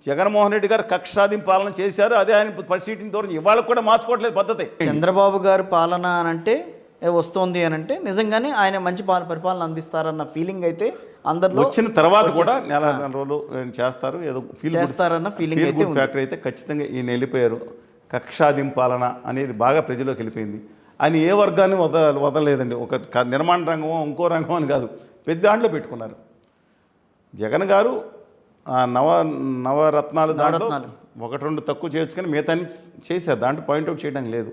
జగన్మోహన్ రెడ్డి గారు కక్ష సాధింపు పాలన చేశారు, అదే ఆయన పరిస్థితిని దూరం ఇవాళ కూడా మార్చుకోవట్లేదు పద్ధతి. చంద్రబాబు గారు పాలన అని అంటే వస్తోంది అని అంటే నిజంగానే ఆయన మంచి పరిపాలన అందిస్తారన్న ఫీలింగ్ అయితే అందరిలో వచ్చిన తర్వాత కూడా నెల రోజులు చేస్తారు, ఏదో చేస్తారన్న ఫీలింగ్ అయితే ఫ్యాక్టరీ అయితే ఖచ్చితంగా ఈయన వెళ్ళిపోయారు. కక్ష సాధింపు పాలన అనేది బాగా ప్రజల్లోకి వెళ్ళిపోయింది. ఆయన ఏ వర్గాన్ని వదలలేదండి. ఒక నిర్మాణ రంగమో ఇంకో రంగం అని కాదు, పెద్ద దాంట్లో పెట్టుకున్నారు. జగన్ గారు నవరత్నాలు దాంట్లో ఒకటి రెండు తక్కువ చేయొచ్చుకొని మిగతాన్ని చేశారు, దాంట్లో పాయింట్అవుట్ చేయడం లేదు.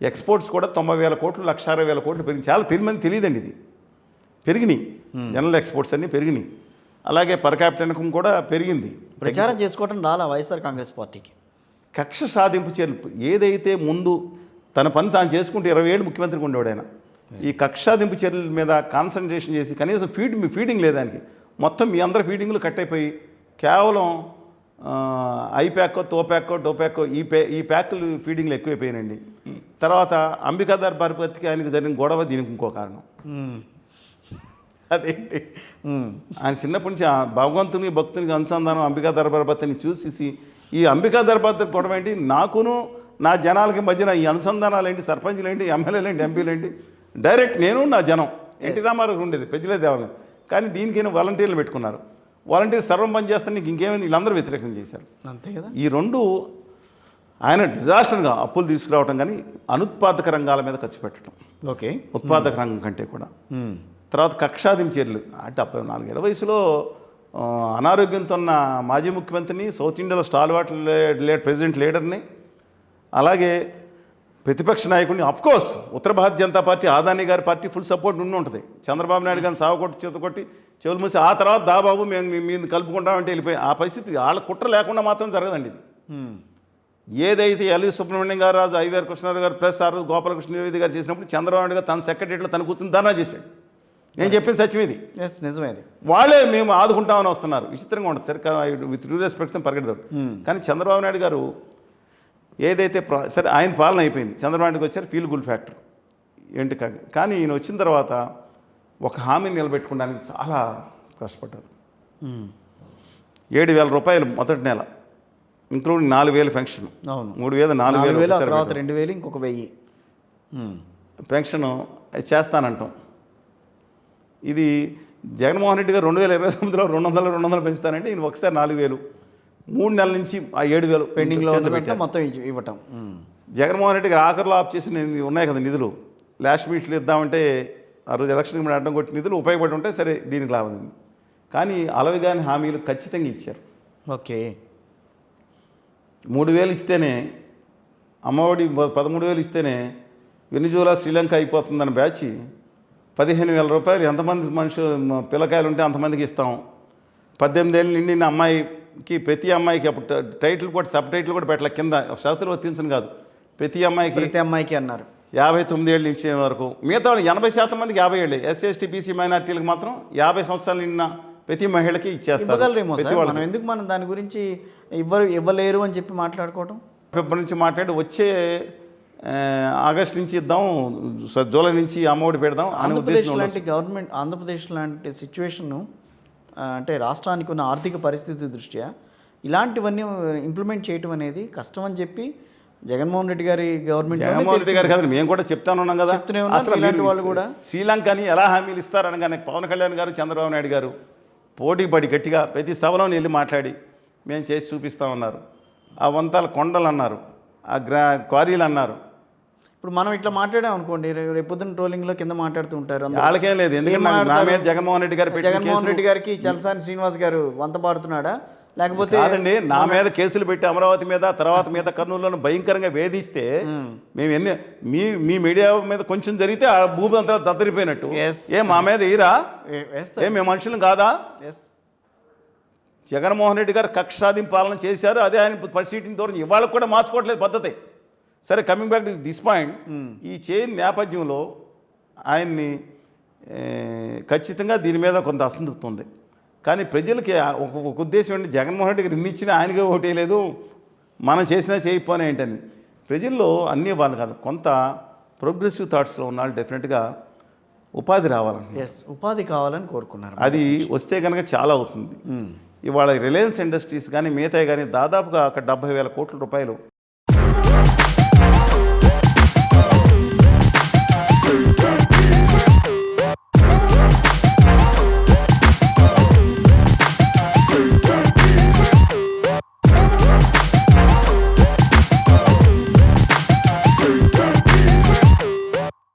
ఎక్స్పోర్ట్స్ కూడా 90,000 కోట్లు 1,60,000 కోట్లు పెరిగింది. చాలా మంది తెలియదండి, ఇది పెరిగినాయి. జనరల్ ఎక్స్పోర్ట్స్ అన్నీ పెరిగినాయి. అలాగే పర్ క్యాపిటల్ ఇన్కమ్ కూడా పెరిగింది. ప్రచారం చేసుకోవడం రాలా వైఎస్ఆర్ కాంగ్రెస్ పార్టీకి. కక్ష సాధింపు చర్యలు ఏదైతే ముందు తన పని తాను చేసుకుంటే 20 ఏళ్ళు ముఖ్యమంత్రిగా ఉండేవాడు ఆయన. ఈ కక్ష సాధింపు చర్యల మీద కాన్సన్ట్రేషన్ చేసి కనీసం ఫీడింగ్ లేదానికి, మొత్తం మీ అందరి ఫీడింగ్లు కట్ అయిపోయి కేవలం ఐప్యాకో టోప్యాకో ఈ ప్యాక్లు ఫీడింగ్లు ఎక్కువైపోయినాయండి. తర్వాత అంబికా దర్బార్పతికి ఆయనకు జరిగిన గొడవ దీనికి ఇంకో కారణం. అదేంటి, ఆయన చిన్నప్పటి నుంచి భగవంతుని భక్తునికి అనుసంధానం అంబికా దర్బార్పతిని చూసేసి ఈ అంబికా దర్బార్పతి గొడవ ఏంటి, నాకును నా జనాలకి మధ్యన ఈ అనుసంధానాలు ఏంటి, సర్పంచ్లు ఏంటి, ఎమ్మెల్యేలు ఏంటి, ఎంపీలు ఏంటి, డైరెక్ట్ నేను నా జనం ఎన్టీ రామారావు ఉండేది పెద్దలే దేవాలయం. కానీ దీనికైనా వాలంటీర్లు పెట్టుకున్నారు. వాలంటీర్ సర్వం పని చేస్తే నీకు ఇంకేమైంది, వీళ్ళందరూ వ్యతిరేకం చేశారు. అంతే కదా. ఈ రెండు ఆయన డిజాస్టర్గా అప్పులు తీసుకురావడం కానీ అనుత్పాదక రంగాల మీద ఖర్చు పెట్టడం, ఓకే, ఉత్పాదక రంగం కంటే కూడా. తర్వాత కక్షాదింపు చర్యలు అంటే 74 ఏళ్ల వయసులో అనారోగ్యంతో ఉన్న మాజీ ముఖ్యమంత్రిని, సౌత్ ఇండియాలో స్టాల్వార్ట్ ప్రెసిడెంట్ లీడర్ని, అలాగే ప్రతిపక్ష నాయకుడిని, అఫ్కోర్స్ ఉత్తర భారతీయ జనతా పార్టీ అదానీ గారి పార్టీ ఫుల్ సపోర్ట్ ఉంటుంది. చంద్రబాబు నాయుడు గారిని సాగుకొట్టి చేతకొట్టి చెవులు మూసి ఆ తర్వాత బాబు మేము మీద కలుపుకుంటామంటే వెళ్ళిపోయి ఆ పరిస్థితి వాళ్ళ కుట్ర లేకుండా మాత్రం జరగదండి ఇది. ఏదైతే ఎల్వి సుబ్రహ్మణ్యం గారు, రాజు ఐవీఆర్ కృష్ణారావు గారు ప్లస్ ఆర్ గోపాలకృష్ణ ద్వివేది గారు చేసినప్పుడు చంద్రబాబు నాయుడు గారు తన సెక్రటరీలో తను కూర్చొని ధర్నా చేశాడు. నేను చెప్పిన సత్యం ఇది, నిజమేది. వాళ్ళే మేము ఆదుకుంటామని వస్తున్నారు. విచిత్రంగా ఉంటుంది సరే, విత్ డ్యూ రెస్పెక్ట్ పరిగెడతాడు. కానీ చంద్రబాబు నాయుడు గారు ఏదైతే సరే ఆయన పాలన అయిపోయింది, చంద్రబాబు నాయుడుకి వచ్చారు ఫీల్ గుడ్ ఫ్యాక్టర్ ఏంటి. కానీ ఈయన వచ్చిన తర్వాత ఒక హామీని నిలబెట్టుకోవడానికి చాలా కష్టపడ్డారు. 7,000 రూపాయలు మొదటి నెల, ఇంక్లూడింగ్ 4,000 పెన్షన్, 3,000 4,000 తర్వాత 2,000 ఇంకొక 1,000 పెన్షన్ చేస్తానంటాం. ఇది జగన్మోహన్ రెడ్డి గారు 2029లో 200 పెంచుతానంటే ఈయన ఒకసారి 4,000, 3 నెలల నుంచి ఆ 7,000 పెండింగ్లో మొత్తం ఇవ్వటం. జగన్మోహన్ రెడ్డి గారు ఆఖరిలో ఆఫ్ చేసి ఉన్నాయి కదా నిధులు, లాస్ట్ మీట్లు ఇద్దామంటే ఆ రోజు ఎలక్షన్కి మీద అడ్డం కొట్టి నిధులు ఉపయోగపడి ఉంటే సరే దీనికి లాభం. కానీ అలవిగాని హామీలు ఖచ్చితంగా ఇచ్చారు. ఓకే, 3,000 ఇస్తేనే అమ్మఒడి, 13,000 ఇస్తేనే వెనిజులా శ్రీలంక అయిపోతుందని బ్యాచ్ 15,000 రూపాయలు ఎంతమంది మనుషులు పిల్లకాయలు ఉంటే అంతమందికి ఇస్తాం. 18 ఏళ్ళు నిండిన అమ్మాయికి ప్రతి అమ్మాయికి అప్పుడు టైటిల్ కూడా సబ్ టైటిల్ కూడా పెట్టలే, కింద షరతులు వర్తించను కాదు, ప్రతి అమ్మాయికి అన్నారు 59 ఏళ్ళు ఇచ్చే వరకు. మిగతా 80% మందికి 50 ఏళ్ళే. ఎస్సీ ఎస్టీ బీసీ మైనార్టీలకు మాత్రం 50 సంవత్సరాలు నిన్న ప్రతి మహిళకి ఇచ్చేస్తారు. ఎందుకు మనం దాని గురించి ఇవ్వలేరు అని చెప్పి మాట్లాడుకోవడం, ఫిబ్రవరి నుంచి మాట్లాడి వచ్చే ఆగస్ట్ నుంచి ఇద్దాం, జూలై నుంచి అమ్మఒడి పెడదాం అనే ఉద్దేశం. ఆంధ్రప్రదేశ్ లాంటి సిచ్యువేషన్ అంటే రాష్ట్రానికి ఉన్న ఆర్థిక పరిస్థితి దృష్ట్యా ఇలాంటివన్నీ ఇంప్లిమెంట్ చేయటం అనేది కష్టం అని చెప్పి జగన్మోహన్ రెడ్డి గారి గవర్నమెంట్ గారు కదా మేము కూడా చెప్తాను ఉన్నాం కదా. అసలు ఇలాంటి వాళ్ళు కూడా శ్రీలంకని ఎలా హామీలు ఇస్తారనగానే పవన్ కళ్యాణ్ గారు, చంద్రబాబు నాయుడు గారు పోటీ పడి గట్టిగా ప్రతి సభలో వెళ్ళి మాట్లాడి మేము చేసి చూపిస్తామన్నారు. ఆ వంతాల కొండలు అన్నారు, ఆ క్వారీలు అన్నారు. ఇప్పుడు మనం ఇట్లా మాట్లాడాం అనుకోండి, రేపొద్దున ట్రోలింగ్లో కింద మాట్లాడుతూ ఉంటారు. వాళ్ళకేం లేదు, ఎందుకంటే జగన్మోహన్ రెడ్డి గారికి చలసాని శ్రీనివాస్ గారు వంత పాడుతున్నాడా, లేకపోతే కాదండి నా మీద కేసులు పెట్టి అమరావతి మీద, తర్వాత మీద కర్నూలులో భయంకరంగా వేధిస్తే మేము మీ మీడియా మీద కొంచెం జరిగితే ఆ భూమి అంతా దద్దరిపోయినట్టు మా మీద ఈరా మేము మనుషులు కాదా? జగన్మోహన్ రెడ్డి గారు కక్ష సాధింపు పాలన చేశారు, అదే ఆయన పరిస్థితిని దూరం ఇవాళ కూడా మార్చుకోవట్లేదు పద్ధతి. సరే, coming back to this point, ఈ చైన్ నేపథ్యంలో ఆయన్ని ఖచ్చితంగా దీని మీద కొంత అసంతృప్తి ఉంది. కానీ ప్రజలకి ఒక ఉద్దేశం ఏంటి, జగన్మోహన్ రెడ్డి గారు ఇచ్చిన ఆయనకే ఓటేయలేదు, మనం చేసినా చేయకపోయినా ఏంటని. ప్రజల్లో అన్నీ వాళ్ళు కాదు, కొంత ప్రోగ్రెసివ్ థాట్స్లో ఉన్నాళ్ళు డెఫినెట్గా ఉపాధి రావాలని, ఉపాధి కావాలని కోరుకున్నారు. అది వస్తే కనుక చాలా అవుతుంది. ఇవాళ రిలయన్స్ ఇండస్ట్రీస్ కానీ మిగతాయి కానీ దాదాపుగా అక్కడ 70,000 కోట్ల రూపాయలు